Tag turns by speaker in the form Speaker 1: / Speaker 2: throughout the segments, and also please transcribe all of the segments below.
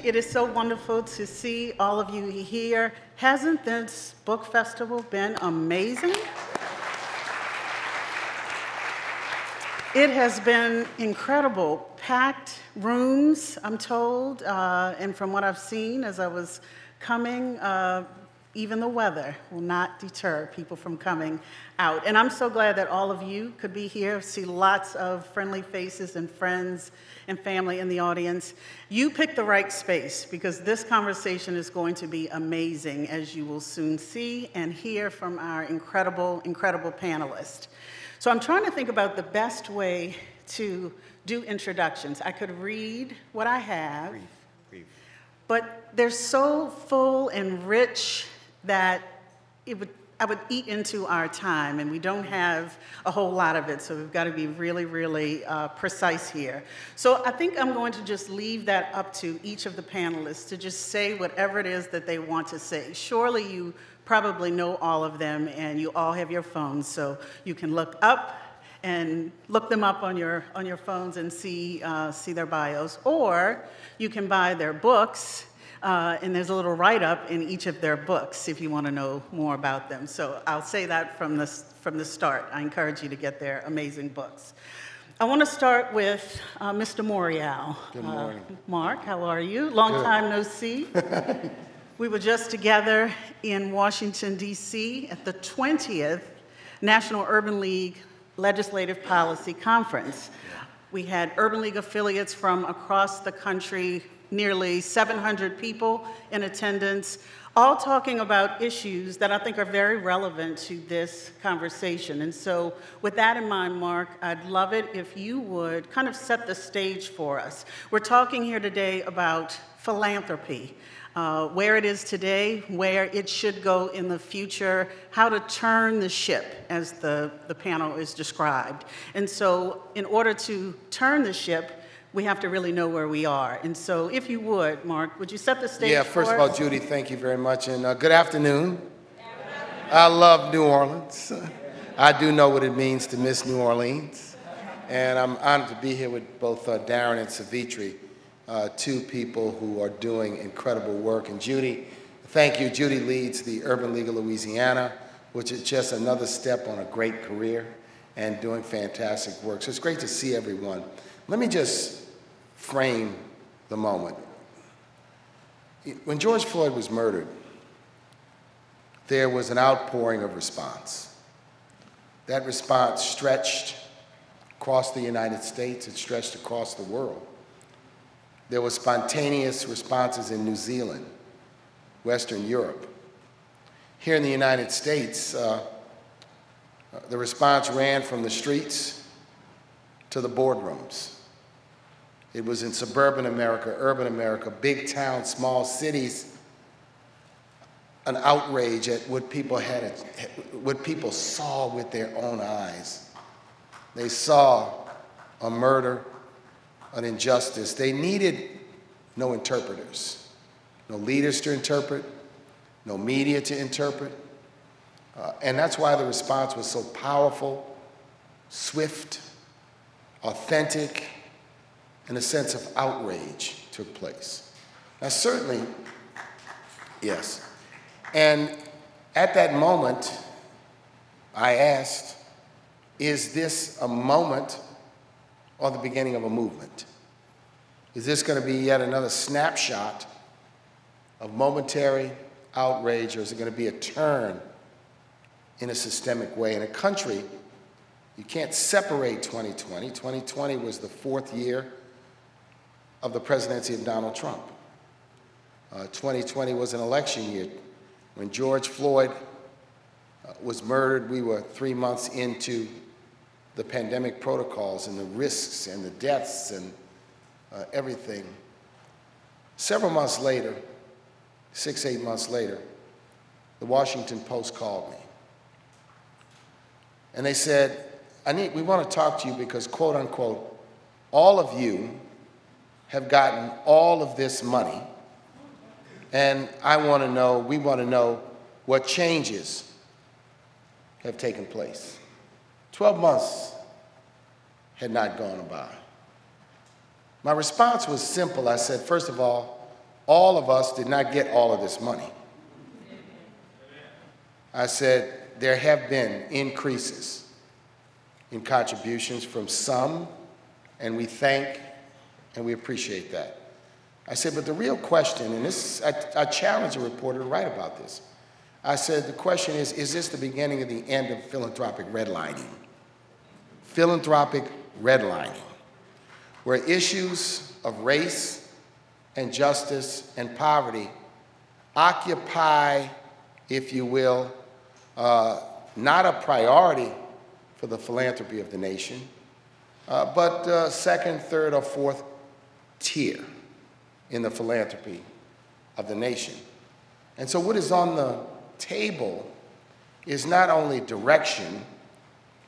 Speaker 1: It is so wonderful to see all of you here. Hasn't this book festival been amazing? It has been incredible. Packed rooms, I'm told, and from what I've seen as I was coming, even the weather will not deter people from coming out. And I'm so glad that all of you could be here. I see lots of friendly faces and friends and family in the audience. You picked the right space because this conversation is going to be amazing, as you will soon see and hear from our incredible, incredible panelists. So I'm trying to think about the best way to do introductions. I could read what I have, but they're so full and rich that I would eat into our time, and we don't have a whole lot of it, so we've got to be really, really precise here. So I think I'm going to just leave that up to each of the panelists to just say whatever it is that they want to say. Surely you probably know all of them, and you all have your phones, so you can look them up on your phones and see their bios, or you can buy their books. And there's a little write-up in each of their books if you want to know more about them. So I'll say that from the start. I encourage you to get their amazing books. I want to start with Mr. Morial.
Speaker 2: Good morning.
Speaker 1: Marc, how are you? Long time no see. We were just together in Washington, D.C. at the 20th National Urban League Legislative Policy Conference. We had Urban League affiliates from across the country, nearly 700 people in attendance, all talking about issues that I think are very relevant to this conversation. And so with that in mind, Marc, I'd love it if you would kind of set the stage for us. We're talking here today about philanthropy, where it is today, where it should go in the future, how to turn the ship, as the panel is described. And so in order to turn the ship, we have to really know where we are. And so if you would, Marc, would you set the stage for us?
Speaker 2: Yeah, first of all, Judy, thank you very much. And good afternoon. I love New Orleans. I do know what it means to miss New Orleans. And I'm honored to be here with both Darren and Sevetri, two people who are doing incredible work. And Judy, thank you. Judy leads the Urban League of Louisiana, which is just another step on a great career and doing fantastic work. So it's great to see everyone. Let me just frame the moment. When George Floyd was murdered, there was an outpouring of response. That response stretched across the United States, it stretched across the world. There were spontaneous responses in New Zealand, Western Europe. Here in the United States, the response ran from the streets to the boardrooms. It was in suburban America, urban America, big towns, small cities, an outrage at what people saw with their own eyes. They saw a murder, an injustice. They needed no interpreters, no leaders to interpret, no media to interpret. And that's why the response was so powerful, swift, authentic, and a sense of outrage took place. Now, certainly, yes. And at that moment, I asked, is this a moment or the beginning of a movement? Is this going to be yet another snapshot of momentary outrage, or is it going to be a turn in a systemic way? In a country, you can't separate 2020. 2020 was the fourth year of the presidency of Donald Trump. 2020 was an election year. When George Floyd was murdered, we were 3 months into the pandemic protocols and the risks and the deaths and everything. Several months later, 6, 8 months later, the Washington Post called me. And they said, we want to talk to you because, quote unquote, all of you have gotten all of this money, and we want to know what changes have taken place. 12 months had not gone by. My response was simple. I said, first of all, all of us did not get all of this money. I said, there have been increases in contributions from some, and we thank and we appreciate that. I said, but the real question, and this, I challenge a reporter to write about this. I said, the question is this the beginning of the end of philanthropic redlining? Philanthropic redlining, where issues of race and justice and poverty occupy, if you will, not a priority for the philanthropy of the nation, but second, third, or fourth tier in the philanthropy of the nation. And so what is on the table is not only direction,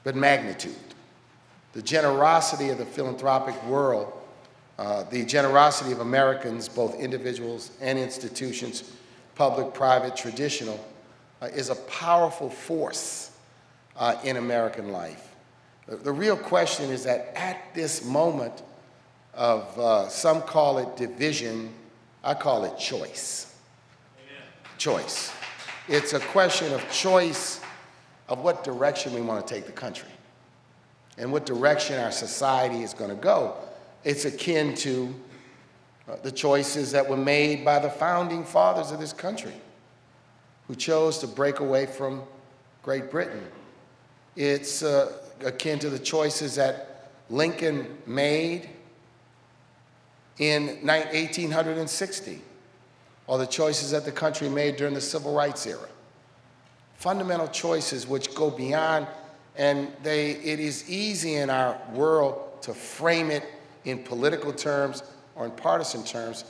Speaker 2: but magnitude. The generosity of the philanthropic world, the generosity of Americans, both individuals and institutions, public, private, traditional, is a powerful force in American life. The real question is that at this moment of, some call it division, I call it choice. Amen. Choice. It's a question of choice of what direction we want to take the country and what direction our society is going to go. It's akin to the choices that were made by the founding fathers of this country, who chose to break away from Great Britain. It's akin to the choices that Lincoln made in 1860, or the choices that the country made during the Civil Rights era. Fundamental choices which go beyond, and it is easy in our world to frame it in political terms or in partisan terms,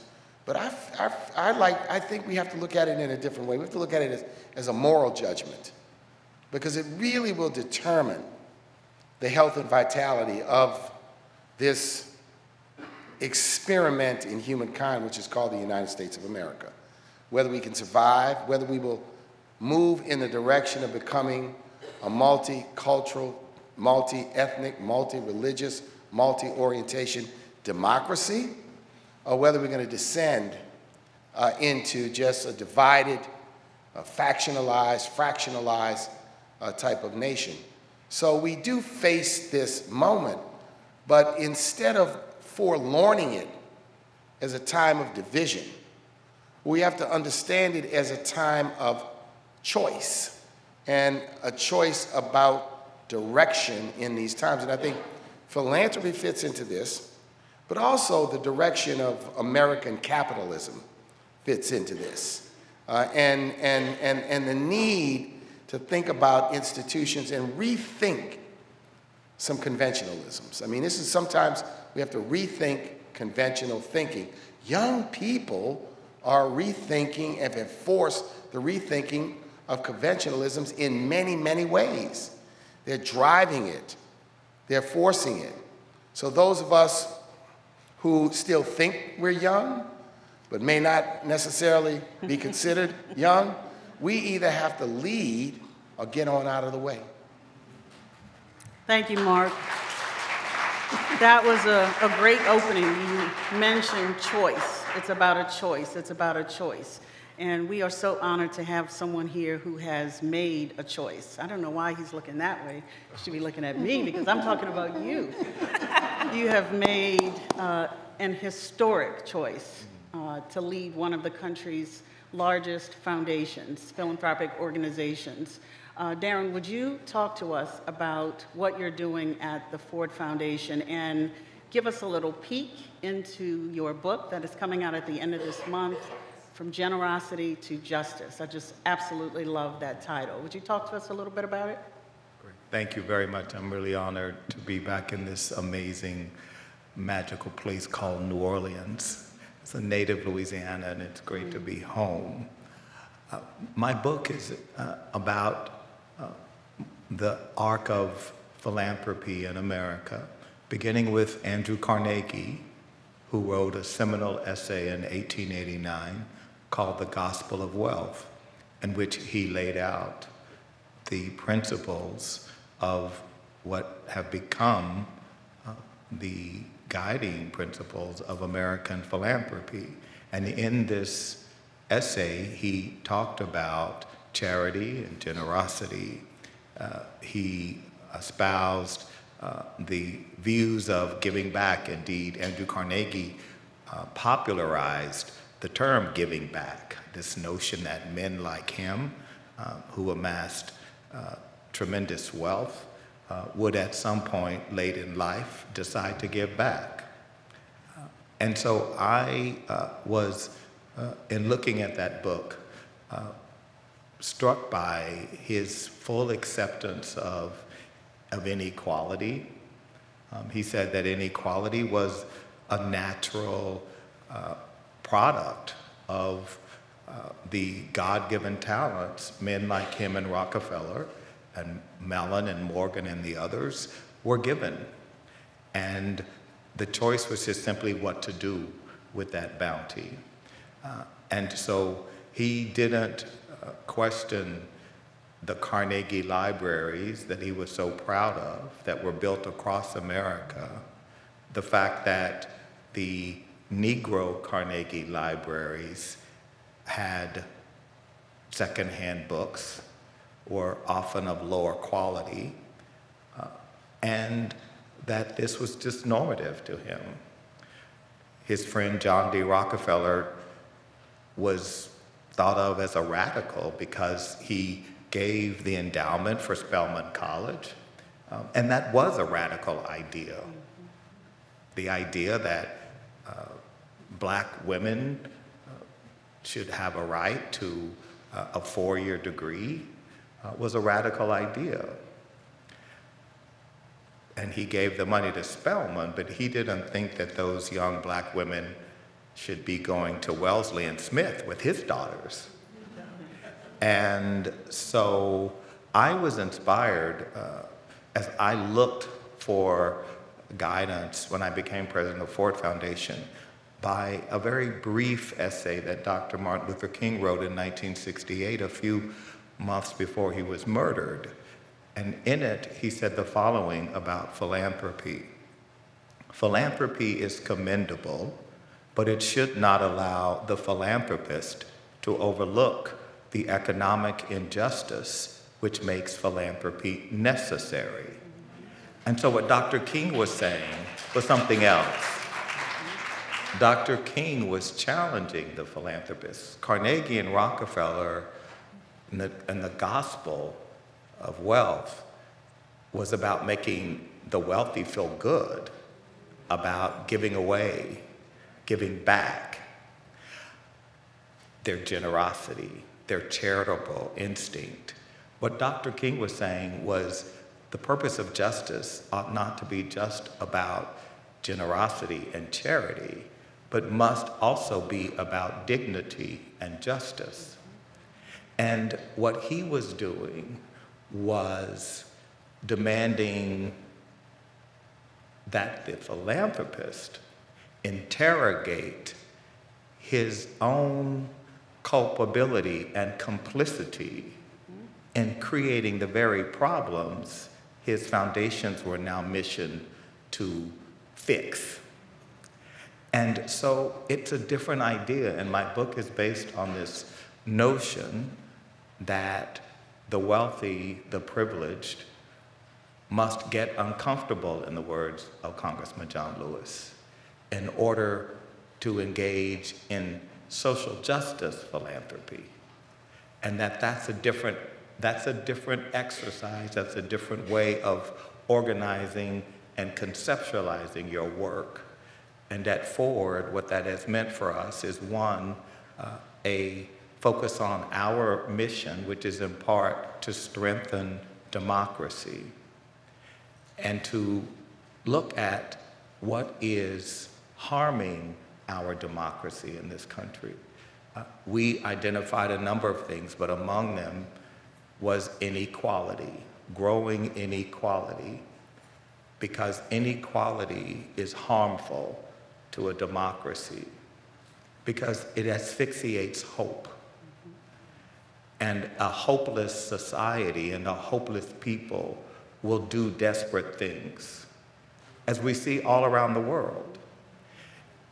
Speaker 2: but I think we have to look at it in a different way. We have to look at it as a moral judgment, because it really will determine the health and vitality of this experiment in humankind, which is called the United States of America. Whether we can survive, whether we will move in the direction of becoming a multicultural, multi-ethnic, multi-religious, multi-orientation democracy, or whether we're going to descend into just a divided, factionalized, fractionalized type of nation. So we do face this moment, but instead of forlorning it as a time of division, we have to understand it as a time of choice, and a choice about direction in these times. And I think philanthropy fits into this, but also the direction of American capitalism fits into this. And the need to think about institutions and rethink some conventionalisms. I mean, this is sometimes we have to rethink conventional thinking. Young people are rethinking and have forced the rethinking of conventionalisms in many, many ways. They're driving it. They're forcing it. So those of us who still think we're young, but may not necessarily be considered young, we either have to lead or get on out of the way.
Speaker 1: Thank you, Marc. That was a great opening. You mentioned choice. It's about a choice. It's about a choice. And we are so honored to have someone here who has made a choice. I don't know why he's looking that way. He should be looking at me, because I'm talking about you. You have made an historic choice to lead one of the country's largest foundations, philanthropic organizations. Darren, would you talk to us about what you're doing at the Ford Foundation and give us a little peek into your book that is coming out at the end of this month, From Generosity to Justice? I just absolutely love that title. Would you talk to us a little bit about it?
Speaker 3: Great. Thank you very much. I'm really honored to be back in this amazing, magical place called New Orleans. It's a native Louisiana, and it's great to be home. My book is about the arc of philanthropy in America, beginning with Andrew Carnegie, who wrote a seminal essay in 1889 called The Gospel of Wealth, in which he laid out the principles of what have become the guiding principles of American philanthropy. And in this essay, he talked about charity and generosity. He espoused the views of giving back. Indeed, Andrew Carnegie popularized the term giving back, this notion that men like him, who amassed tremendous wealth, would at some point late in life decide to give back. And so I was, in looking at that book, struck by his full acceptance of inequality. He said that inequality was a natural product of the God-given talents men like him and Rockefeller and Mellon and Morgan and the others were given. And the choice was just simply what to do with that bounty. And so he didn't question the Carnegie libraries that he was so proud of that were built across America, the fact that the Negro Carnegie libraries had secondhand books, were often of lower quality, and that this was just normative to him. His friend John D. Rockefeller was thought of as a radical because he gave the endowment for Spelman College, and that was a radical idea. The idea that black women should have a right to a four-year degree was a radical idea. And he gave the money to Spelman, but he didn't think that those young black women should be going to Wellesley and Smith with his daughters. And so I was inspired as I looked for guidance when I became president of Ford Foundation by a very brief essay that Dr. Martin Luther King wrote in 1968, a few months before he was murdered. And in it, he said the following about philanthropy. Philanthropy is commendable, but it should not allow the philanthropist to overlook the economic injustice which makes philanthropy necessary. And so what Dr. King was saying was something else. Dr. King was challenging the philanthropists. Carnegie and Rockefeller and the gospel of wealth was about making the wealthy feel good, about giving away, giving back, their generosity, their charitable instinct. What Dr. King was saying was the purpose of justice ought not to be just about generosity and charity, but must also be about dignity and justice. And what he was doing was demanding that the philanthropist interrogate his own culpability and complicity in creating the very problems his foundations were now missioned to fix. And so it's a different idea, and my book is based on this notion that the wealthy, the privileged, must get uncomfortable, in the words of Congressman John Lewis, in order to engage in social justice philanthropy. And that's a different exercise, that's a different way of organizing and conceptualizing your work. And at Ford, what that has meant for us is one, a focus on our mission, which is in part to strengthen democracy and to look at what is harming our democracy in this country. We identified a number of things, but among them was inequality, growing inequality, because inequality is harmful to a democracy, because it asphyxiates hope. And a hopeless society and a hopeless people will do desperate things, as we see all around the world.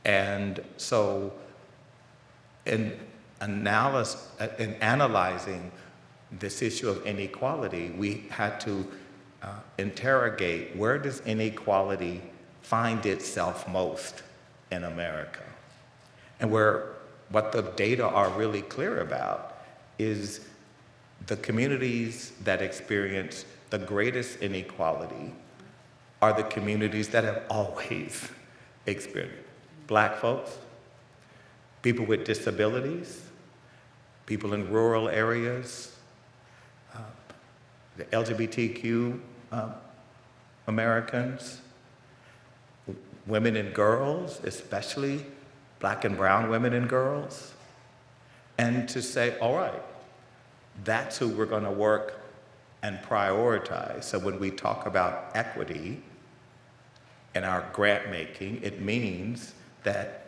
Speaker 3: And so in analyzing this issue of inequality, we had to interrogate, where does inequality find itself most in America? And what the data are really clear about is the communities that experience the greatest inequality are the communities that have always experienced. Black folks, people with disabilities, people in rural areas, the LGBTQ Americans, women and girls, especially Black and brown women and girls, and to say, all right, that's who we're going to work and prioritize. So when we talk about equity in our grant making, it means that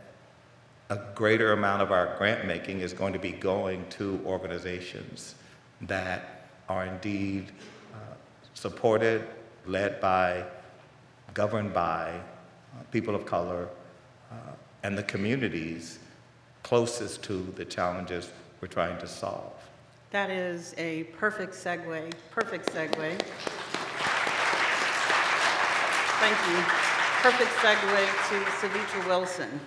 Speaker 3: a greater amount of our grant making is going to be going to organizations that are indeed supported, led by, governed by people of color and the communities closest to the challenges we're trying to solve.
Speaker 1: That is a perfect segue, perfect segue. Thank you. Perfect segue to Sevetri Wilson.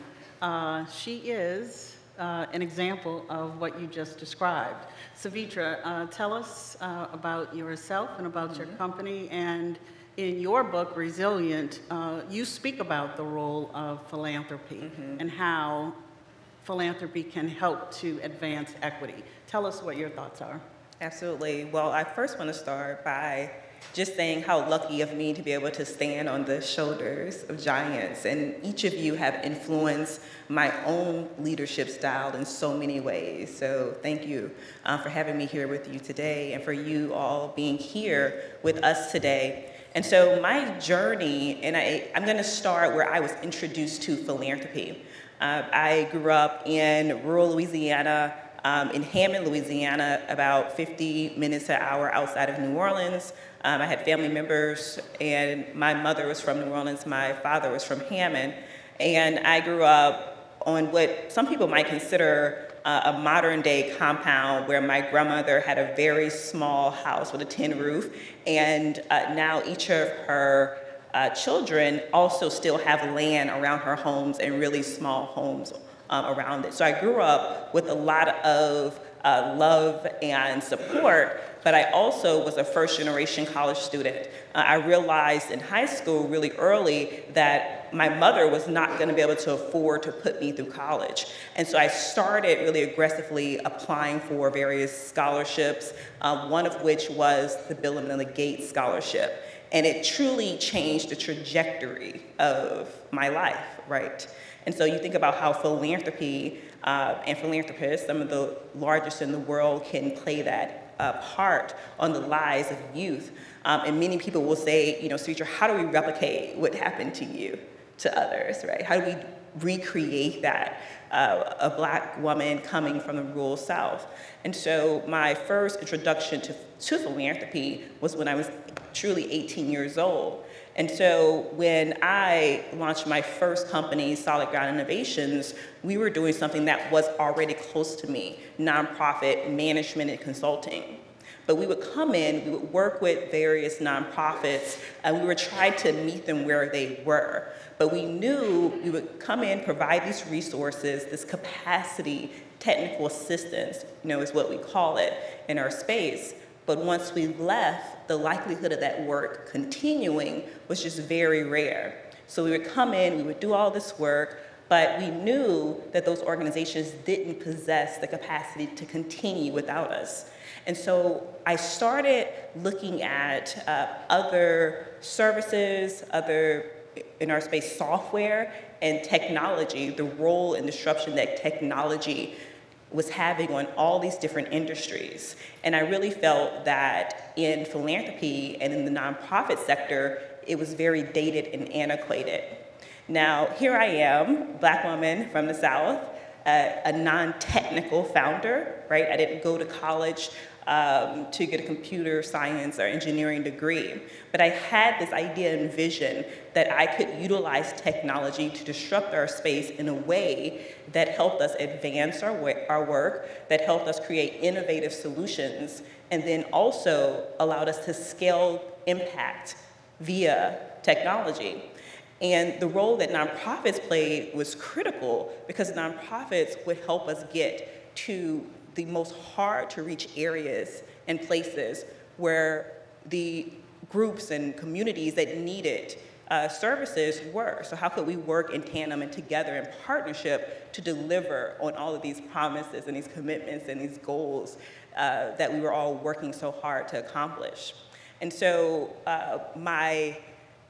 Speaker 1: She is an example of what you just described. Sevetri, tell us about yourself and about your company, and in your book, Resilient, you speak about the role of philanthropy and how philanthropy can help to advance equity. Tell us what your thoughts are.
Speaker 4: Absolutely. Well, I first want to start by just saying how lucky of me to be able to stand on the shoulders of giants. And each of you have influenced my own leadership style in so many ways. So thank you for having me here with you today, and for you all being here with us today. And so my journey, and I'm going to start where I was introduced to philanthropy. I grew up in rural Louisiana, in Hammond, Louisiana, about 50 minutes to an hour outside of New Orleans. I had family members, and my mother was from New Orleans, my father was from Hammond, and I grew up on what some people might consider a modern day compound, where my grandmother had a very small house with a tin roof, and now each of her children also still have land around her homes, and really small homes around it. So I grew up with a lot of love and support, but I also was a first-generation college student. I realized in high school really early that my mother was not going to be able to afford to put me through college. And so I started really aggressively applying for various scholarships, one of which was the Bill and Melinda Gates Scholarship. And it truly changed the trajectory of my life, right? And so you think about how philanthropy and philanthropists, some of the largest in the world, can play that part on the lives of youth. And many people will say, you know, Sevetri, how do we replicate what happened to you to others, right? How do we recreate that? A Black woman coming from the rural South. And so my first introduction to philanthropy was when I was truly 18 years old. And so when I launched my first company, Solid Ground Innovations, we were doing something that was already close to me, nonprofit management and consulting. But we would come in, we would work with various nonprofits, and we would try to meet them where they were. But we knew we would come in, provide these resources, this capacity, technical assistance, you know, is what we call it in our space. But once we left, the likelihood of that work continuing was just very rare. So we would come in, we would do all this work, but we knew that those organizations didn't possess the capacity to continue without us. And so I started looking at other services, other, in our space, software and technology, the role and disruption that technology was having on all these different industries. And I really felt that in philanthropy and in the nonprofit sector, it was very dated and antiquated. Now, here I am, Black woman from the South, a non-technical founder, right? I didn't go to college to get a computer science or engineering degree. But I had this idea and vision that I could utilize technology to disrupt our space in a way that helped us advance our work, that helped us create innovative solutions, and then also allowed us to scale impact via technology. And the role that nonprofits played was critical because nonprofits would help us get to the most hard to reach areas and places where the groups and communities that needed services were. So how could we work in tandem and together in partnership to deliver on all of these promises and these commitments and these goals that we were all working so hard to accomplish? And so my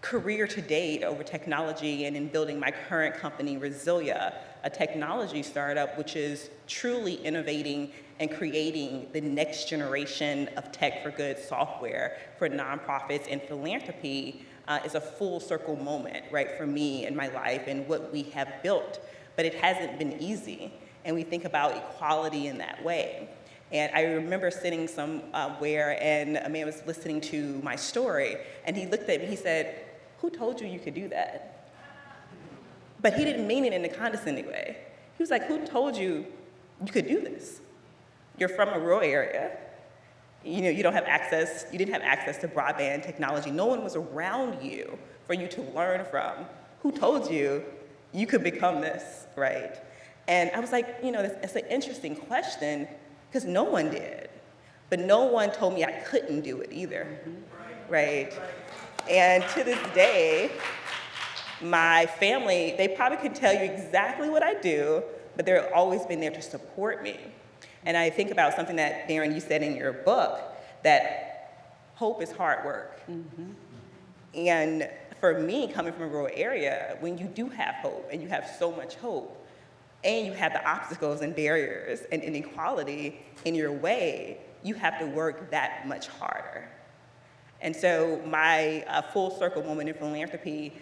Speaker 4: career to date over technology and in building my current company, Resilia, a technology startup which is truly innovating and creating the next generation of tech for good software for nonprofits and philanthropy, is a full circle moment, right, for me in my life and what we have built. But it hasn't been easy, and we think about equality in that way. And I remember sitting somewhere and a man was listening to my story, and he looked at me, he said, "Who told you you could do that?" But he didn't mean it in a condescending way. He was like, "Who told you you could do this? You're from a rural area. You know, you didn't have access to broadband technology. No one was around you for you to learn from. Who told you you could become this, right?" And I was like, you know, it's an interesting question because no one did. But no one told me I couldn't do it either, right? And to this day, my family, they probably could tell you exactly what I do, but they've always been there to support me. And I think about something that, Darren, you said in your book, that hope is hard work. And for me, coming from a rural area, when you do have hope, and you have so much hope, and you have the obstacles and barriers and inequality in your way, you have to work that much harder. And so my full circle moment in philanthropy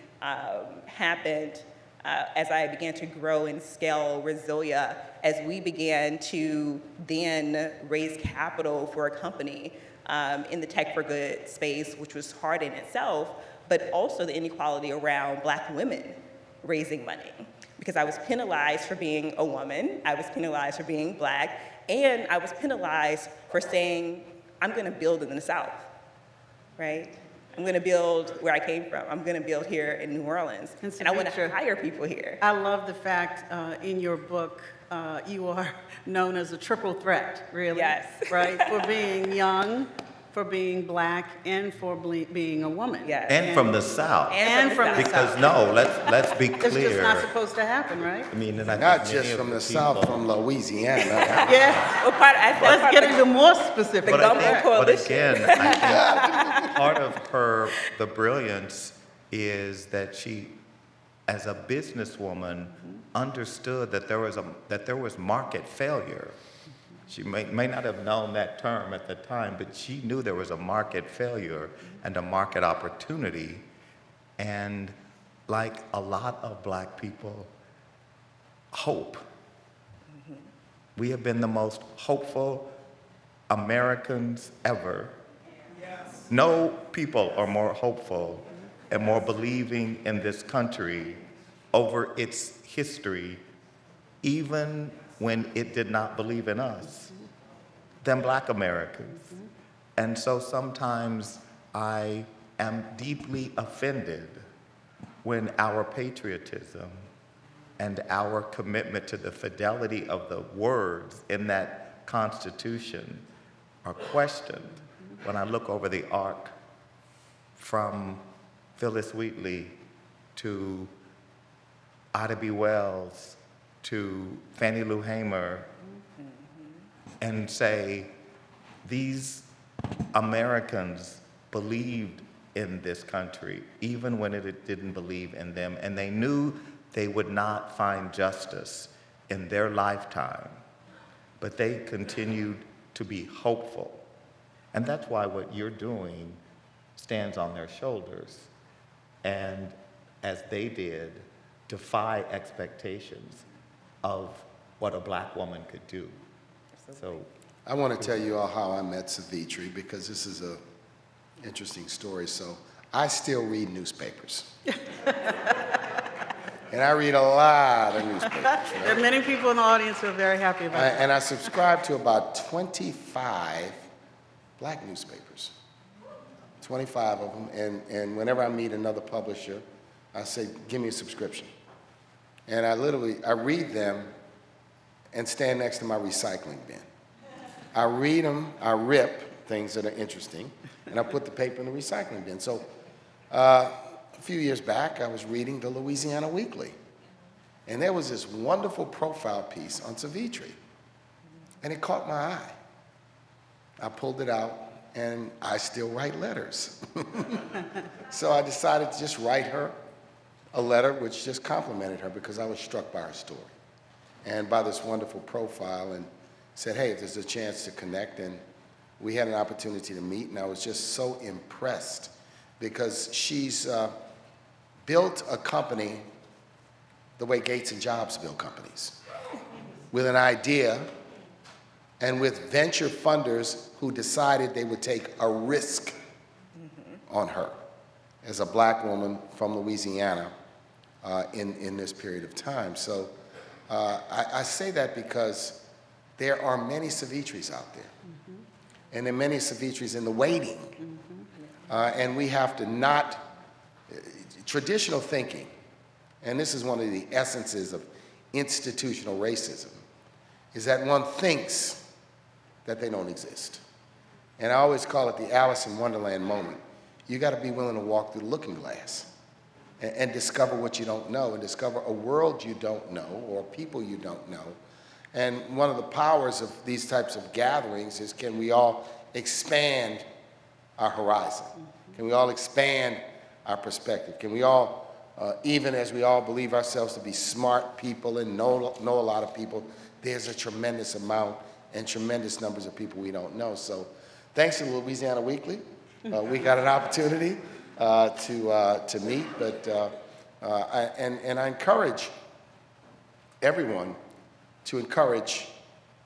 Speaker 4: happened as I began to grow and scale Resilia, as we began to then raise capital for a company in the tech for good space, which was hard in itself, but also the inequality around Black women raising money. Because I was penalized for being a woman, I was penalized for being Black, and I was penalized for saying, I'm gonna build in the South, right? I'm gonna build where I came from. I'm gonna build here in New Orleans. And I wanna hire people here.
Speaker 1: I love the fact in your book, you are known as a triple threat, really.
Speaker 4: Yes.
Speaker 1: Right, for being young, for being Black, and for being a woman.
Speaker 4: Yes.
Speaker 3: And from the South.
Speaker 1: And from the
Speaker 3: Because
Speaker 1: South.
Speaker 3: no, let's be clear.
Speaker 1: It's just not supposed to happen, right?
Speaker 3: I mean, and I
Speaker 2: Not
Speaker 3: think many
Speaker 2: just
Speaker 3: of
Speaker 2: from the
Speaker 3: people-
Speaker 2: South, from Louisiana.
Speaker 1: Yeah,
Speaker 4: Well,
Speaker 1: let's get into more specific.
Speaker 3: But, I
Speaker 4: Gumbo
Speaker 3: think, but
Speaker 4: Coalition.
Speaker 3: again, I think part of the brilliance is that she, as a businesswoman, understood that there was market failure. She may not have known that term at the time, but she knew there was a market failure and a market opportunity. And like a lot of Black people, hope. We have been the most hopeful Americans ever. Yes. No people are more hopeful and more believing in this country over its history, even when it did not believe in us, than Black Americans. And so sometimes I am deeply offended when our patriotism and our commitment to the fidelity of the words in that Constitution are questioned when I look over the arc from Phyllis Wheatley to Ida B. Wells to Fannie Lou Hamer and say, these Americans believed in this country, even when it didn't believe in them, and they knew they would not find justice in their lifetime, but they continued to be hopeful. And that's why what you're doing stands on their shoulders, and as they did, defy expectations of what a Black woman could do. So
Speaker 2: I want to tell you all how I met Sevetri, because this is an interesting story. So I still read newspapers. And I read a lot of newspapers. Right?
Speaker 1: There are many people in the audience who are very happy about that.
Speaker 2: And I subscribe to about 25 black newspapers, 25 of them. And whenever I meet another publisher, I say, give me a subscription. And I read them and stand next to my recycling bin. I read them, I rip things that are interesting, and I put the paper in the recycling bin. So a few years back, I was reading the Louisiana Weekly, and there was this wonderful profile piece on Sevetri, and it caught my eye. I pulled it out, and I still write letters. So I decided to just write her a letter which just complimented her, because I was struck by her story and by this wonderful profile, and said, hey, if there's a chance to connect. And we had an opportunity to meet, and I was just so impressed, because she's built a company the way Gates and Jobs build companies, with an idea and with venture funders who decided they would take a risk on her as a black woman from Louisiana in this period of time. So I say that because there are many Sevetris out there, and there are many Sevetris in the waiting, and we have to not, traditional thinking, and this is one of the essences of institutional racism, is that one thinks that they don't exist. And I always call it the Alice in Wonderland moment. You got to be willing to walk through the looking glass and discover what you don't know, and discover a world you don't know, or people you don't know. And one of the powers of these types of gatherings is, can we all expand our horizon? Can we all expand our perspective? Can we all, even as we all believe ourselves to be smart people and know a lot of people, there's a tremendous amount and tremendous numbers of people we don't know. So thanks to Louisiana Weekly, we got an opportunity to meet, but I encourage everyone to encourage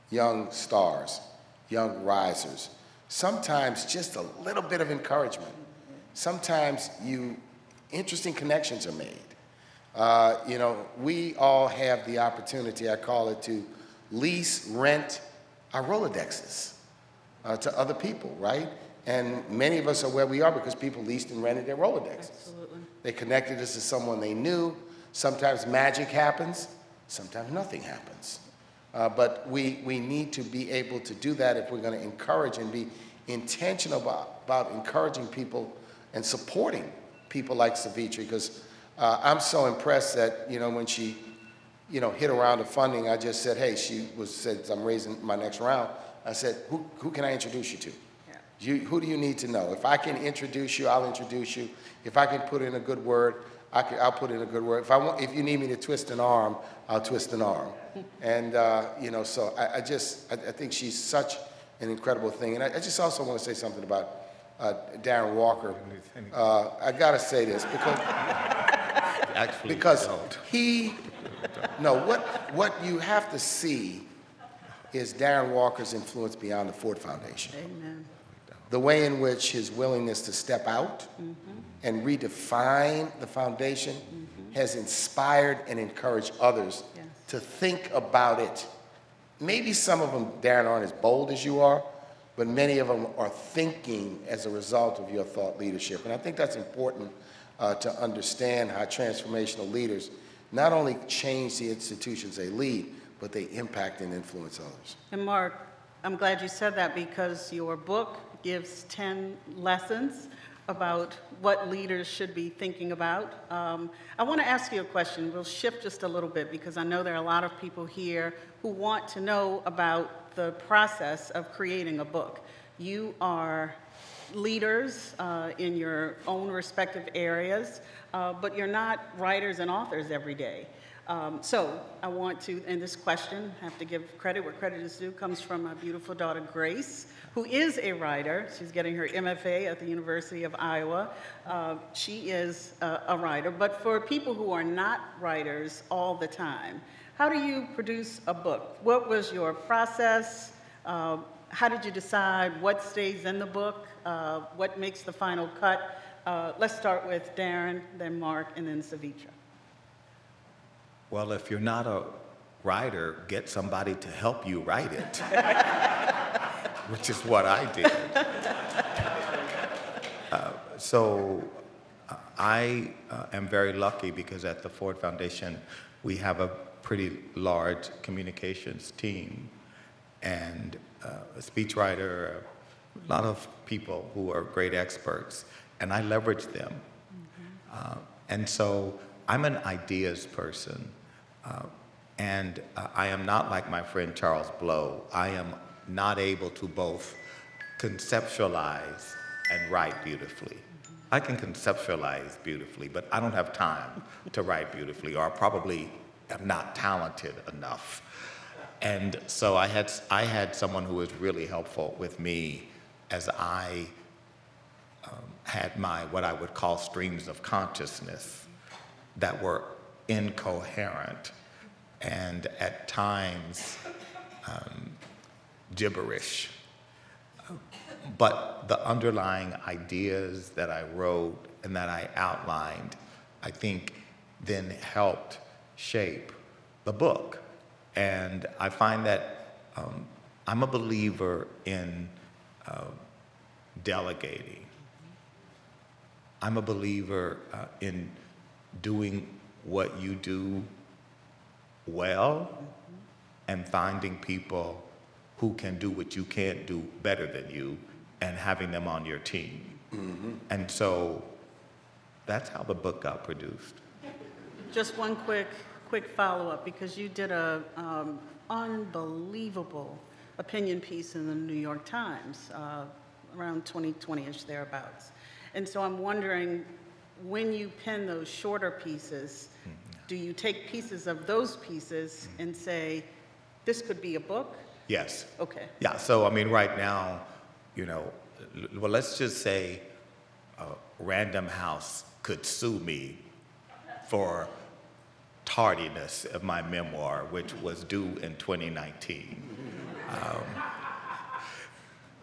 Speaker 2: young stars, young risers. Sometimes just a little bit of encouragement. Sometimes interesting connections are made. You know, we all have the opportunity, I call it, to lease, rent our Rolodexes to other people, right? And many of us are where we are because people leased and rented their Rolodexes.
Speaker 1: Absolutely.
Speaker 2: They connected us to someone they knew. Sometimes magic happens, sometimes nothing happens. But we need to be able to do that if we're going to encourage and be intentional about encouraging people and supporting people like Sevetri, because I'm so impressed that, you know, when she, you know, hit a round of funding, I just said, hey, said, I'm raising my next round. I said, who can I introduce you to? Who do you need to know? If I can introduce you, I'll introduce you. If I can put in a good word, I'll put in a good word. If you need me to twist an arm, I'll twist an arm. And you know, so I think she's such an incredible thing. And I just also want to say something about Darren Walker. I gotta say this because what you have to see is Darren Walker's influence beyond the Ford Foundation.
Speaker 1: Amen.
Speaker 2: The way in which his willingness to step out and redefine the foundation has inspired and encouraged others to think about it. Maybe some of them, Darren, aren't as bold as you are, but many of them are thinking as a result of your thought leadership. And I think that's important to understand how transformational leaders not only change the institutions they lead, but they impact and influence others.
Speaker 1: And Marc, I'm glad you said that, because your book gives 10 lessons about what leaders should be thinking about. I want to ask you a question. We'll shift just a little bit, because I know there are a lot of people here who want to know about the process of creating a book. You are leaders in your own respective areas, but you're not writers and authors every day. So I want to, in this question, have to give credit where credit is due, comes from my beautiful daughter, Grace, who is a writer. She's getting her MFA at the University of Iowa. She is a writer, but for people who are not writers all the time, how do you produce a book? What was your process? how did you decide what stays in the book, what makes the final cut? Let's start with Darren, then Marc, and then Sevetri.
Speaker 3: Well, if you're not a writer, get somebody to help you write it, which is what I did. I am very lucky because at the Ford Foundation, we have a pretty large communications team and a speechwriter, a lot of people who are great experts, and I leverage them. And so I'm an ideas person, and I am not like my friend Charles Blow. I am not able to both conceptualize and write beautifully. I can conceptualize beautifully, but I don't have time to write beautifully, or probably am not talented enough. And so I had someone who was really helpful with me as I had my, what I would call streams of consciousness that were incoherent and at times gibberish. But the underlying ideas that I wrote and that I outlined, I think then helped shape the book. And I find that I'm a believer in delegating. I'm a believer in doing what you do well and finding people who can do what you can't do better than you and having them on your team. And so that's how the book got produced.
Speaker 1: Just one quick follow-up, because you did a unbelievable opinion piece in the New York Times around 2020-ish, thereabouts. And so I'm wondering, when you pen those shorter pieces, do you take pieces of those pieces and say, this could be a book?
Speaker 3: Yes.
Speaker 1: Okay.
Speaker 3: Yeah, so I mean, right now, you know, well, let's just say Random House could sue me for tardiness of my memoir, which was due in 2019.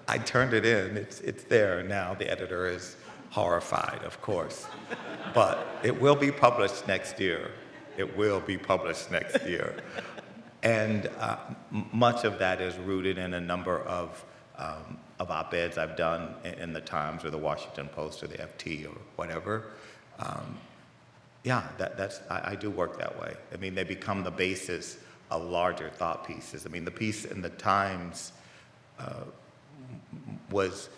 Speaker 3: I turned it in, it's there now. The editor is horrified, of course, but it will be published next year. It will be published next year. And much of that is rooted in a number of op-eds I've done in the Times or the Washington Post or the FT or whatever. Yeah, I do work that way. I mean, they become the basis of larger thought pieces. I mean, the piece in the Times was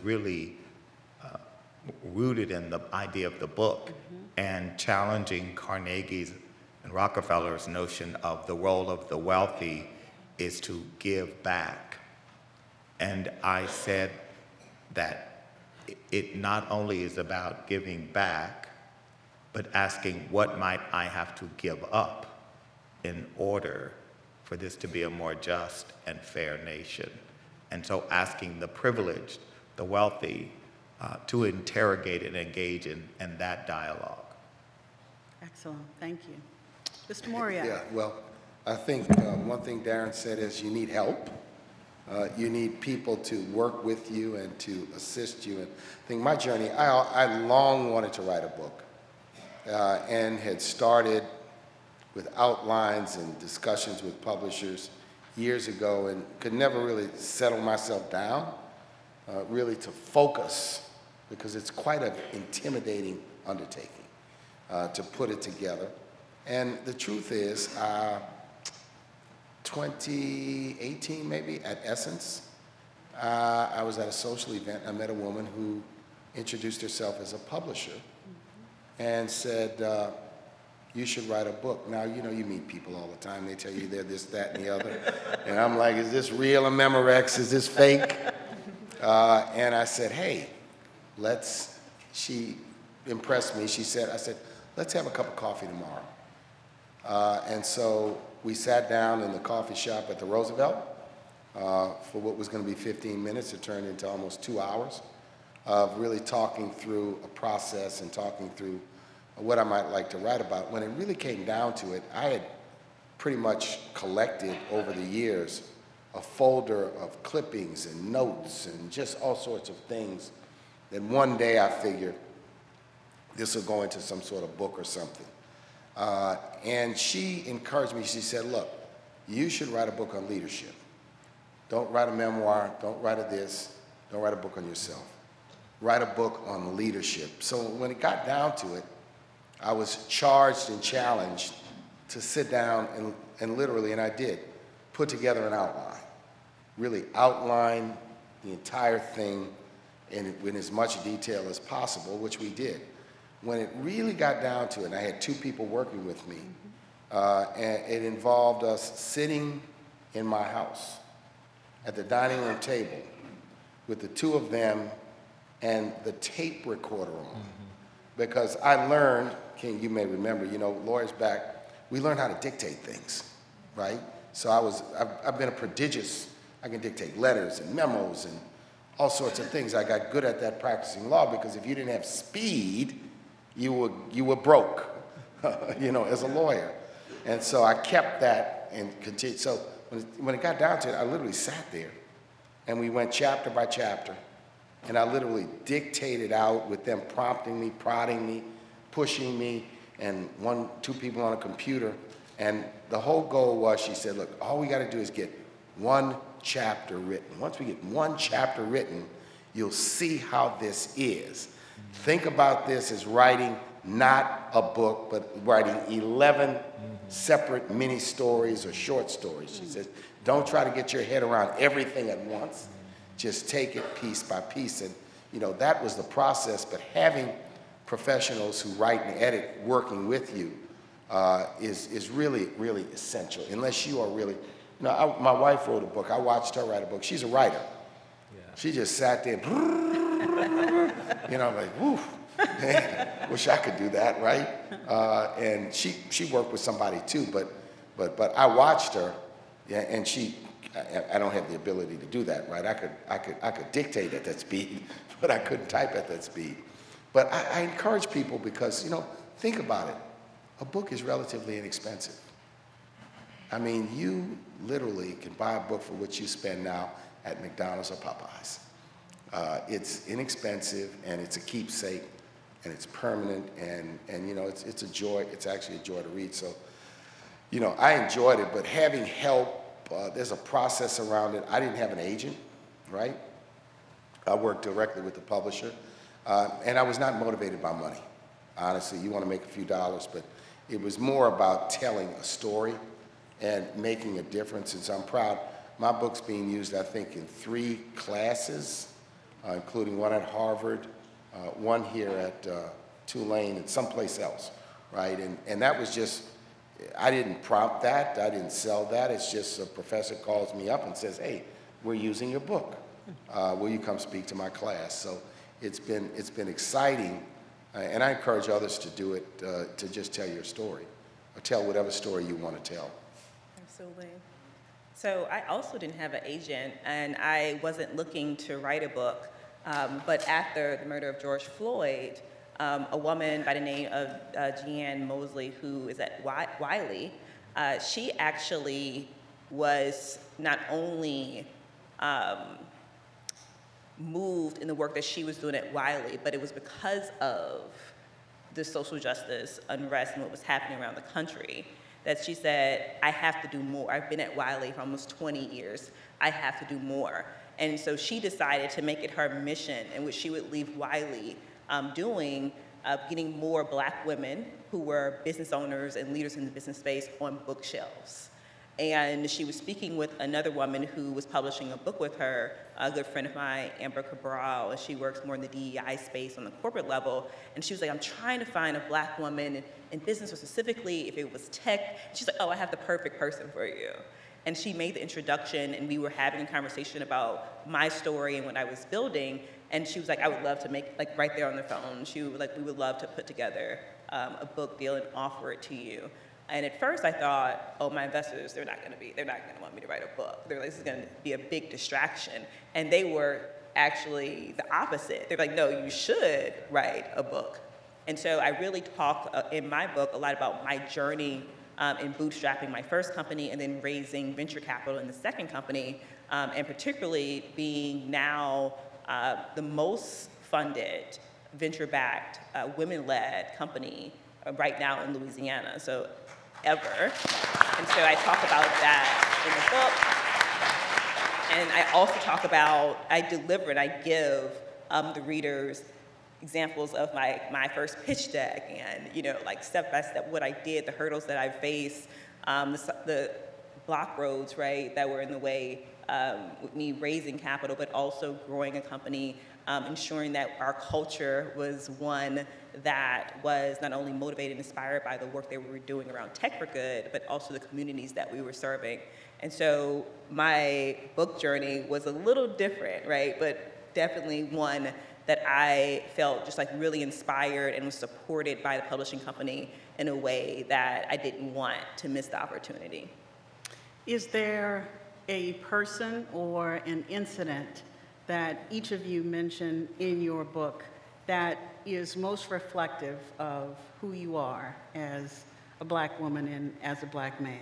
Speaker 3: really rooted in the idea of the book and challenging Carnegie's and Rockefeller's notion of the role of the wealthy is to give back. And I said that it not only is about giving back, but asking what might I have to give up in order for this to be a more just and fair nation. And so asking the privileged, the wealthy, to interrogate and engage in that dialogue.
Speaker 1: Excellent, thank you. Mr. Morial.
Speaker 2: Yeah, well, I think one thing Darren said is you need help. You need people to work with you and to assist you. And I think my journey, I long wanted to write a book and had started with outlines and discussions with publishers years ago and could never really settle myself down, really to focus, because it's quite an intimidating undertaking to put it together. And the truth is, 2018 maybe, at Essence, I was at a social event. I met a woman who introduced herself as a publisher and said, you should write a book. Now, you know, you meet people all the time. They tell you they're this, that, and the other. And I'm like, is this real, a Memorex? Is this fake? And I said, hey, she impressed me. I said, let's have a cup of coffee tomorrow. And so we sat down in the coffee shop at the Roosevelt for what was going to be 15 minutes. It turned into almost 2 hours of really talking through a process and talking through what I might like to write about. When it really came down to it, I had pretty much collected over the years a folder of clippings and notes and just all sorts of things. Then one day I figured this will go into some sort of book or something. And she encouraged me. She said, look, you should write a book on leadership. Don't write a memoir. Don't write a this. Don't write a book on yourself. Write a book on leadership. So when it got down to it, I was charged and challenged to sit down and literally, and I did, put together an outline. Really outline the entire thing in as much detail as possible, which we did. When it really got down to it, and I had 2 people working with me, and it involved us sitting in my house at the dining room table with the 2 of them and the tape recorder on. Because I learned, King, you may remember, you know, lawyers back, we learned how to dictate things, right? So I've been a prodigious, I can dictate letters and memos and all sorts of things. I got good at that practicing law because if you didn't have speed, you were broke, you know, as a lawyer. And so I kept that and continued. So when it got down to it, I literally sat there and we went chapter by chapter. And I literally dictated out with them prompting me, prodding me, pushing me, and 2 people on a computer. And the whole goal was, she said, look, all we got to do is get 1 chapter written. Once we get 1 chapter written, you'll see how this is. Think about this as writing not a book, but writing 11 separate mini stories or short stories. She says, don't try to get your head around everything at once. Just take it piece by piece. And, you know, that was the process. But having professionals who write and edit working with you is really, really essential. Unless you are really, you know, my wife wrote a book. I watched her write a book. She's a writer. Yeah. She just sat there, you know, like, woof, man, wish I could do that, right? And she worked with somebody too, but I watched her, yeah, and I don't have the ability to do that, right? I could dictate at that speed, but I couldn't type at that speed. But I encourage people because, you know, think about it. A book is relatively inexpensive. I mean, you literally can buy a book for what you spend now at McDonald's or Popeyes. It's inexpensive and it's a keepsake and it's permanent and you know, it's a joy. It's actually a joy to read. So, you know, I enjoyed it, but having help, there's a process around it. I didn't have an agent, right? I worked directly with the publisher, and I was not motivated by money. Honestly, you want to make a few dollars, but it was more about telling a story and making a difference, and so I'm proud. My book's being used, I think, in 3 classes, including one at Harvard, one here at Tulane, and someplace else, right? And that was just, I didn't prompt that, I didn't sell that. It's just a professor calls me up and says, hey, we're using your book. Will you come speak to my class? So it's been exciting, and I encourage others to do it, to just tell your story, or tell whatever story you want to tell.
Speaker 4: Absolutely. So I also didn't have an agent, and I wasn't looking to write a book, but after the murder of George Floyd, a woman by the name of Jeanne Mosley, who is at Wiley, she actually was not only moved in the work that she was doing at Wiley, but it was because of the social justice unrest and what was happening around the country that she said, I have to do more. I've been at Wiley for almost 20 years. I have to do more. And so she decided to make it her mission in which she would leave Wiley getting more Black women who were business owners and leaders in the business space on bookshelves. And she was speaking with another woman who was publishing a book with her, a good friend of mine, Amber Cabral, and she works more in the DEI space on the corporate level. And she was like, I'm trying to find a Black woman in business, or specifically if it was tech. She's like, oh, I have the perfect person for you. And she made the introduction, and we were having a conversation about my story and what I was building. And she was like, I would love to make, like right there on the phone, she was like, we would love to put together a book deal and offer it to you. And at first I thought, oh, my investors, they're not gonna want me to write a book. They're like, this is gonna be a big distraction. And they were actually the opposite. They're like, no, you should write a book. And so I really talk in my book a lot about my journey in bootstrapping my first company and then raising venture capital in the second company, and particularly being now the most funded venture-backed, women-led company right now in Louisiana, so ever. And so I talk about that in the book. And I also talk about, I give the readers examples of my first pitch deck and, like step by step what I did, the hurdles that I faced, the block roads, right, that were in the way with me raising capital, but also growing a company, ensuring that our culture was one that was not only motivated and inspired by the work that we were doing around Tech for Good, but also the communities that we were serving. And so my book journey was a little different, right, but definitely one that I felt just like really inspired and was supported by the publishing company in a way that I didn't want to miss the opportunity.
Speaker 1: Is there a person or an incident that each of you mentioned in your book that is most reflective of who you are as a Black woman and as a Black man?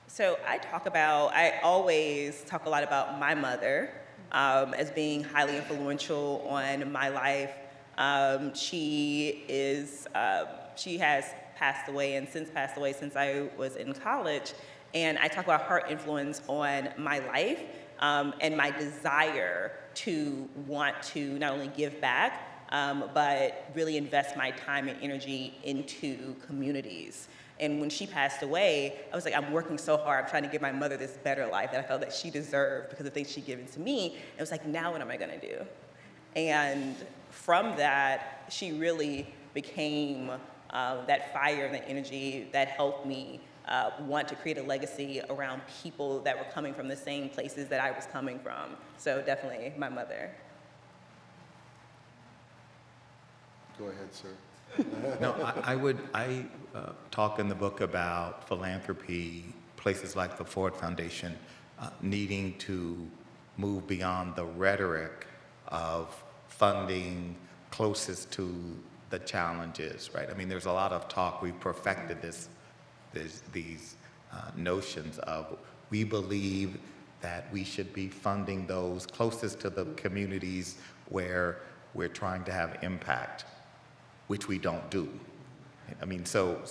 Speaker 4: So I always talk a lot about my mother as being highly influential on my life. She has passed away and since passed away since I was in college. And I talk about her influence on my life and my desire to want to not only give back, but really invest my time and energy into communities. And when she passed away, I was like, I'm working so hard. I'm trying to give my mother this better life that I felt that she deserved because of things she'd given to me. It was like, now what am I gonna do? And from that, she really became that fire and that energy that helped me want to create a legacy around people that were coming from the same places that I was coming from. So definitely my mother.
Speaker 2: Go ahead, sir.
Speaker 3: No, I talk in the book about philanthropy, places like the Ford Foundation needing to move beyond the rhetoric of funding closest to the challenges, right? I mean, there's a lot of talk. We've perfected these notions of we believe that we should be funding those closest to the communities where we're trying to have impact, which we don't do. I mean, so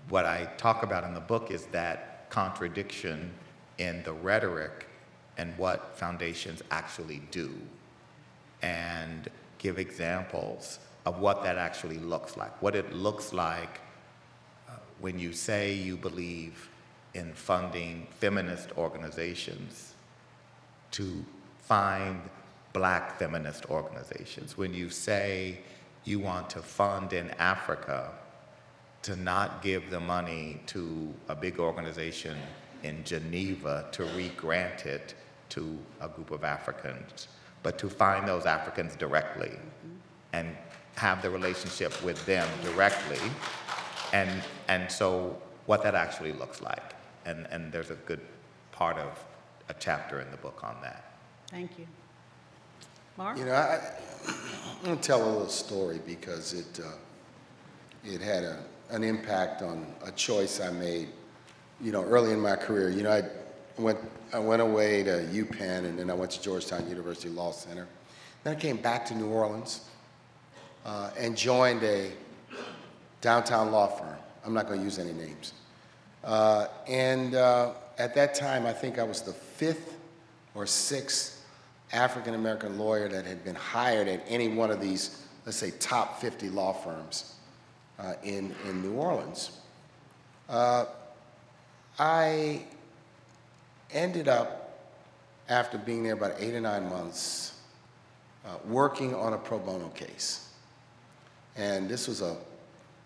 Speaker 3: what I talk about in the book is that contradiction in the rhetoric and what foundations actually do, and give examples of what that actually looks like, what it looks like when you say you believe in funding feminist organizations to find Black feminist organizations, when you say you want to fund in Africa to not give the money to a big organization in Geneva to re-grant it to a group of Africans, but to find those Africans directly and have the relationship with them directly, and so what that actually looks like. And there's a good part of a chapter in the book on that.
Speaker 1: Thank you. Marc?
Speaker 2: You know, I'm going to tell a little story because it had an impact on a choice I made, early in my career. I went away to UPenn, and then I went to Georgetown University Law Center. Then I came back to New Orleans and joined a downtown law firm. I'm not going to use any names. At that time, I think I was the 5th or 6th African-American lawyer that had been hired at any one of these, let's say, top 50 law firms in New Orleans. I ended up, after being there about 8 or 9 months, working on a pro bono case. And this was a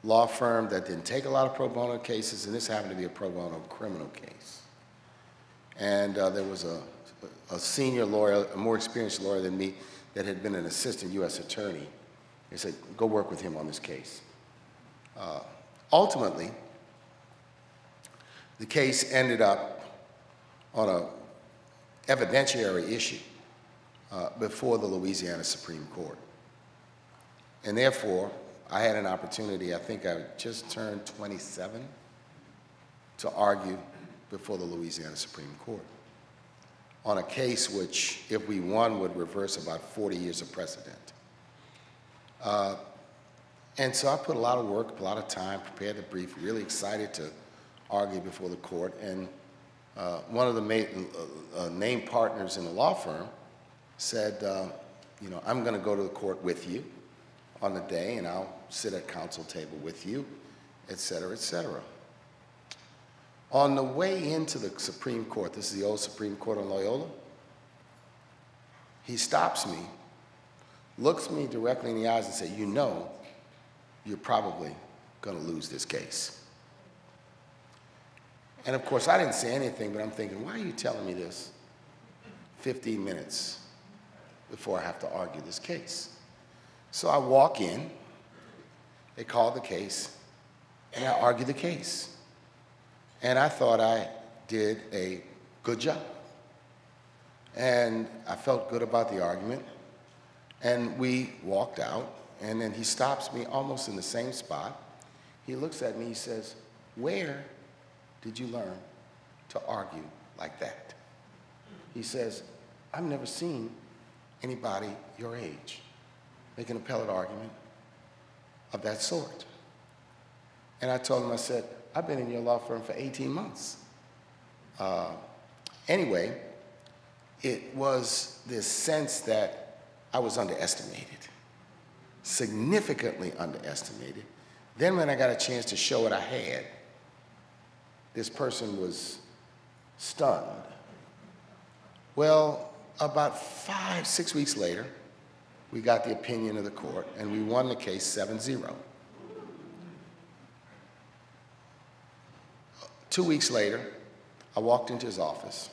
Speaker 2: law firm that didn't take a lot of pro bono cases, and this happened to be a pro bono criminal case. And there was a senior lawyer, a more experienced lawyer than me, that had been an assistant U.S. attorney. He said, go work with him on this case. Ultimately, the case ended up on an evidentiary issue before the Louisiana Supreme Court. And therefore, I had an opportunity, I think I just turned 27, to argue before the Louisiana Supreme Court on a case which, if we won, would reverse about 40 years of precedent. And so I put a lot of work, a lot of time, prepared the brief, really excited to argue before the court. And one of the named partners in the law firm said, you know, I'm going to go to the court with you on the day, and I'll sit at counsel table with you, et cetera, et cetera. On the way into the Supreme Court, this is the old Supreme Court on Loyola, he stops me, looks me directly in the eyes and says, you know, you're probably going to lose this case. And of course, I didn't say anything, but I'm thinking, why are you telling me this 15 minutes before I have to argue this case? So I walk in, they call the case, and I argue the case. And I thought I did a good job. And I felt good about the argument. And we walked out, and then he stops me almost in the same spot. He looks at me, he says, where did you learn to argue like that? He says, I've never seen anybody your age make an appellate argument of that sort. And I told him, I said, I've been in your law firm for 18 months. Anyway, it was this sense that I was underestimated, significantly underestimated. Then when I got a chance to show what I had, this person was stunned. Well, about 5-6 weeks later, we got the opinion of the court, and we won the case 7-0. 2 weeks later, I walked into his office,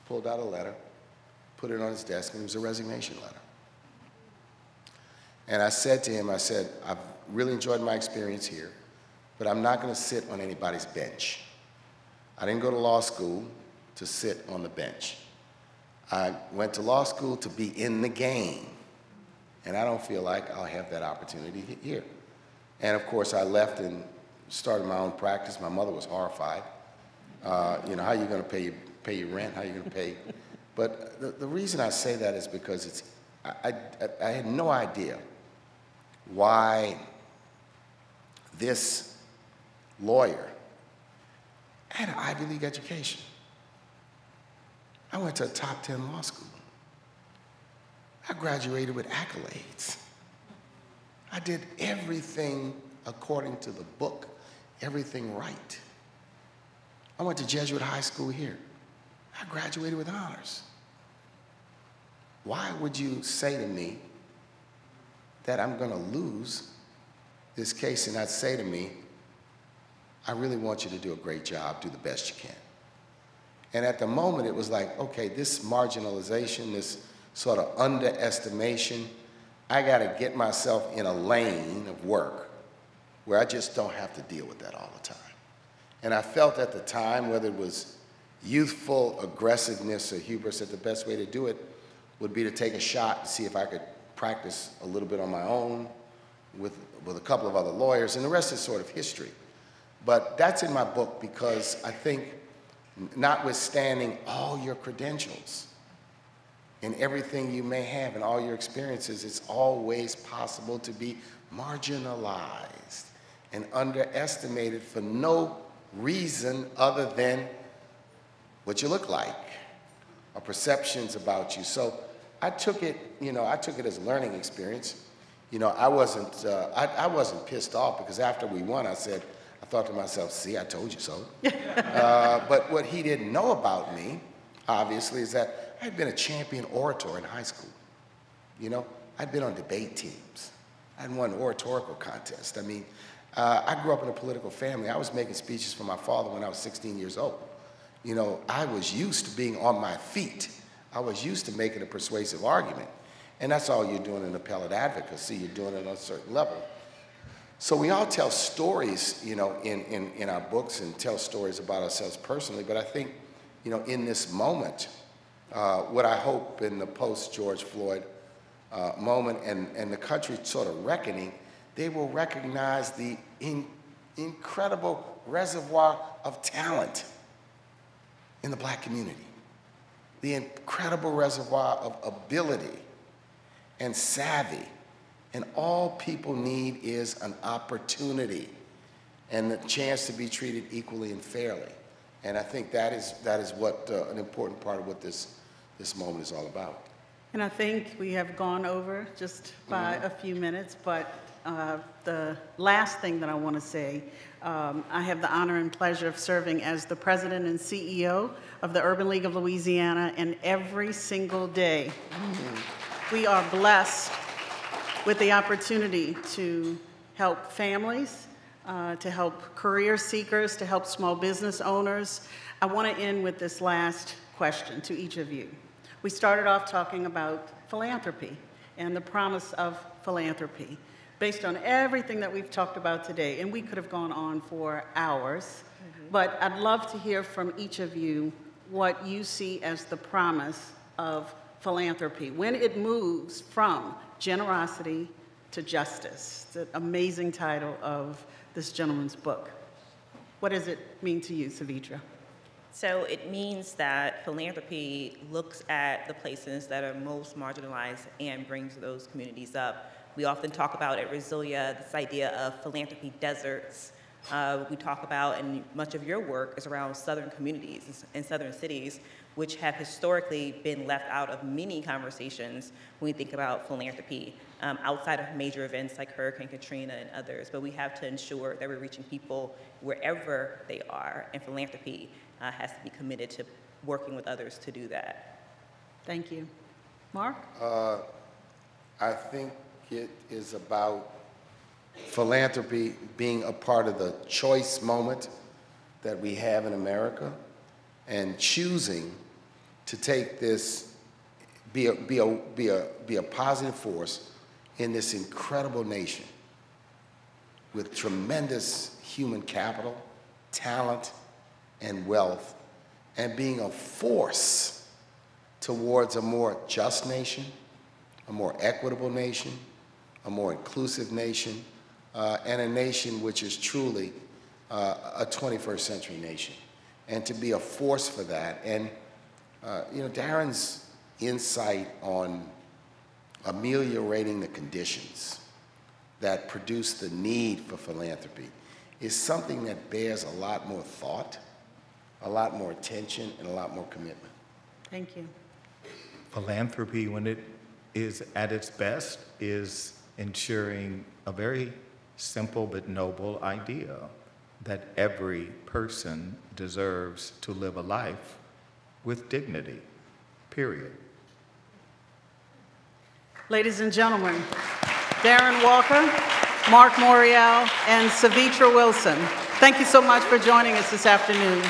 Speaker 2: pulled out a letter, put it on his desk, and it was a resignation letter. And I said to him, I said, I've really enjoyed my experience here, but I'm not going to sit on anybody's bench. I didn't go to law school to sit on the bench. I went to law school to be in the game, and I don't feel like I'll have that opportunity here. And of course, I left and started my own practice. My mother was horrified. You know, how are you going to pay your rent? How are you going to pay? But the reason I say that is because I had no idea why this lawyer had an Ivy League education. I went to a top 10 law school. I graduated with accolades. I did everything according to the book, everything right. I went to Jesuit high school here. I graduated with honors. Why would you say to me that I'm going to lose this case and not say to me, I really want you to do a great job, do the best you can? And at the moment, it was like, okay, this marginalization, this sort of underestimation, I got to get myself in a lane of work where I just don't have to deal with that all the time. And I felt at the time, whether it was youthful aggressiveness or hubris, that the best way to do it would be to take a shot and see if I could practice a little bit on my own with a couple of other lawyers, and the rest is sort of history. But that's in my book because I think, notwithstanding all your credentials and everything you may have and all your experiences, it's always possible to be marginalized and underestimated for no reason other than what you look like or perceptions about you. So I took it, I took it as a learning experience. I wasn't pissed off because after we won, I thought to myself, see, I told you so. But what he didn't know about me, obviously, is that I'd been a champion orator in high school. I'd been on debate teams. I'd won oratorical contests. I mean, I grew up in a political family. I was making speeches for my father when I was 16 years old. I was used to being on my feet. I was used to making a persuasive argument. And that's all you're doing in appellate advocacy. You're doing it on a certain level. So we all tell stories, in our books and tell stories about ourselves personally. But I think, in this moment, what I hope in the post-George Floyd moment and the country sort of reckoning, they will recognize the incredible reservoir of talent in the Black community, the incredible reservoir of ability and savvy. And all people need is an opportunity and the chance to be treated equally and fairly. And I think that is what an important part of what this moment is all about.
Speaker 1: And I think we have gone over just by a few minutes, but the last thing that I want to say, I have the honor and pleasure of serving as the president and CEO of the Urban League of Louisiana, and every single day we are blessed with the opportunity to help families, to help career seekers, to help small business owners. I want to end with this last question to each of you. We started off talking about philanthropy and the promise of philanthropy based on everything that we've talked about today, and we could have gone on for hours, but I'd love to hear from each of you what you see as the promise of philanthropy when it moves from generosity to justice. It's an amazing title of this gentleman's book. What does it mean to you, Sevetri?
Speaker 4: So it means that philanthropy looks at the places that are most marginalized and brings those communities up. We often talk about at Resilia this idea of philanthropy deserts. We talk about, and much of your work is around southern communities and southern cities, which have historically been left out of many conversations when we think about philanthropy, outside of major events like Hurricane Katrina and others. But we have to ensure that we're reaching people wherever they are, and philanthropy has to be committed to working with others to do that.
Speaker 1: Thank you. Marc?
Speaker 2: I think it is about philanthropy being a part of the choice moment that we have in America, and choosing to take this, be a positive force in this incredible nation with tremendous human capital, talent, and wealth, and being a force towards a more just nation, a more equitable nation, a more inclusive nation, and a nation which is truly a 21st century nation. And to be a force for that. And Darren's insight on ameliorating the conditions that produce the need for philanthropy is something that bears a lot more thought, a lot more attention, and a lot more commitment.
Speaker 1: Thank you.
Speaker 3: Philanthropy, when it is at its best, is ensuring a very simple but noble idea that every person deserves to live a life with dignity, period.
Speaker 1: Ladies and gentlemen, Darren Walker, Marc Morial, and Sevetri Wilson, thank you so much for joining us this afternoon.